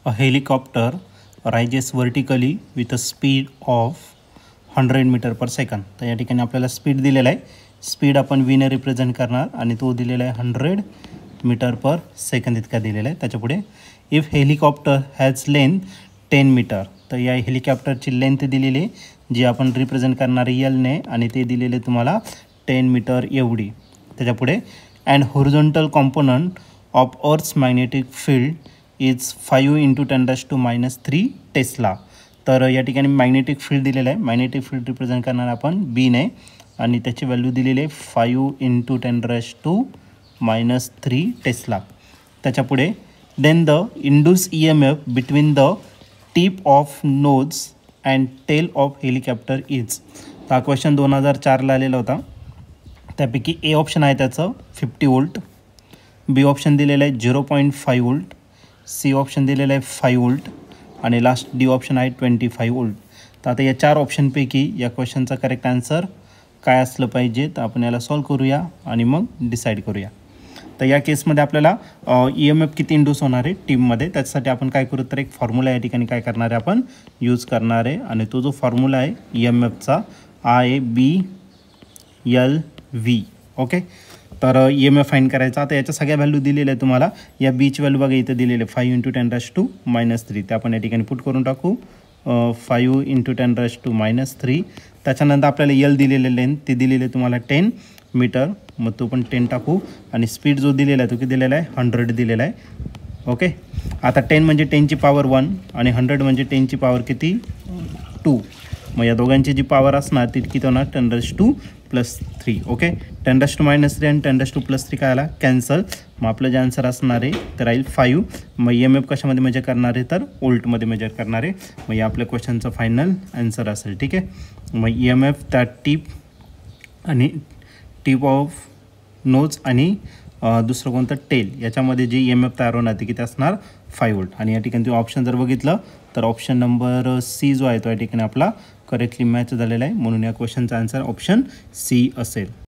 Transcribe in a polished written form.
A helicopter rises vertically with a speed of 100 metre per second. तर या ठिकाणी आपल्याला स्पीड दिलेला आहे. स्पीड आपण v ने रिप्रेझेंट करणार आणि तो दिलेला आहे 100 मीटर पर सेकंद इतका दिलेला आहे. त्याच्यापुढे if helicopter has length 10 metre. तर या हेलिकॉप्टरची लेंथ दिलेली आहे जी आपण रिप्रेझेंट करणार एल ने आणि ते दिलेले तुम्हाला 10 मीटर एवढी. त्याच्यापुढे and horizontal component of earth's magnetic field is 5 × 10⁻³ tesla. तर या ठिकाणी मॅग्नेटिक फील्ड दिलेलं आहे. मॅग्नेटिक फील्ड रिप्रेझेंट करणार आपण बी ने आणि त्याची व्हॅल्यू दिलेली आहे 5 × 10⁻³ टेस्ला. त्याच्यापुढे then the induce EMF between the tip of nose and tail of helicopter is. तर हा क्वेश्चन 2004ला आलेला होता. त्यापैकी ए ऑप्शन आहे त्याचं 50 वोल्ट, बी ऑप्शन दिलेलं आहे 0.5 वोल्ट, सी ऑप्शन दिलेलं आहे 5 वोल्ट आणि लास्ट डी ऑप्शन आहे 25 वोल्ट. तर आता या 4 ऑप्शनपैकी या क्वेश्चनचा करेक्ट आन्सर काय असलं पाहिजे तर आपण याला सॉल्व करूया आणि मग डिसाईड करूया. तर या केसमध्ये आपल्याला EMF किती इंड्यूस होणार आहे टीममध्ये त्याच्यासाठी आपण काय करू तर एक फॉर्म्युला या ठिकाणी काय करणार आहे आपण यूज करणार आहे आणि तो जो फॉर्म्युला आहे EMFचा IABLV. ओके. तर EMF फाइंड करायचा. आता याच्या सगळ्या व्हॅल्यू दिलेल्या आहे तुम्हाला. या बीची व्हॅल्यू बघा इथं दिलेले 5 × 10⁻³ ते आपण या ठिकाणी पुट करून टाकू 5 × 10⁻³. त्याच्यानंतर आपल्याला एल दिलेले लेंथ ते दिलेले तुम्हाला 10 मीटर मग तो पण 10 टाकू आणि स्पीड जो दिलेला आहे तो किती दिलेला आहे 100 दिलेला आहे. ओके. आता 10 म्हणजे 10ची पॉवर 1 आणि 100 म्हणजे 10ची पॉवर किती 2. मग या दोघांची जी पॉवर असणार ती किती होणार 10⁻³ ओके. 10⁻³ आणि 10⁻³ काय आला कॅन्सल. मग आपलं जे आन्सर असणार आहे तर राहील 5. मग EMF कशामध्ये मेजर करणार आहे तर वोल्टमध्ये मेजर करणार आहे. मग या आपल्या क्वेश्चनचं फायनल आन्सर असेल. ठीक आहे. मग EMF त्या टिप ऑफ नोज आणि दुसरं कोणतं टेल याच्यामध्ये जे EMF तयार होणार ते किती असणार 5 वोल्ट. आणि या ठिकाणी तुम्ही ऑप्शन जर बघितलं तर ऑप्शन नंबर सी जो आहे तो या ठिकाणी आपला करेक्टली मॅच झालेला आहे म्हणून या क्वेश्चनचा आन्सर ऑप्शन सी असेल.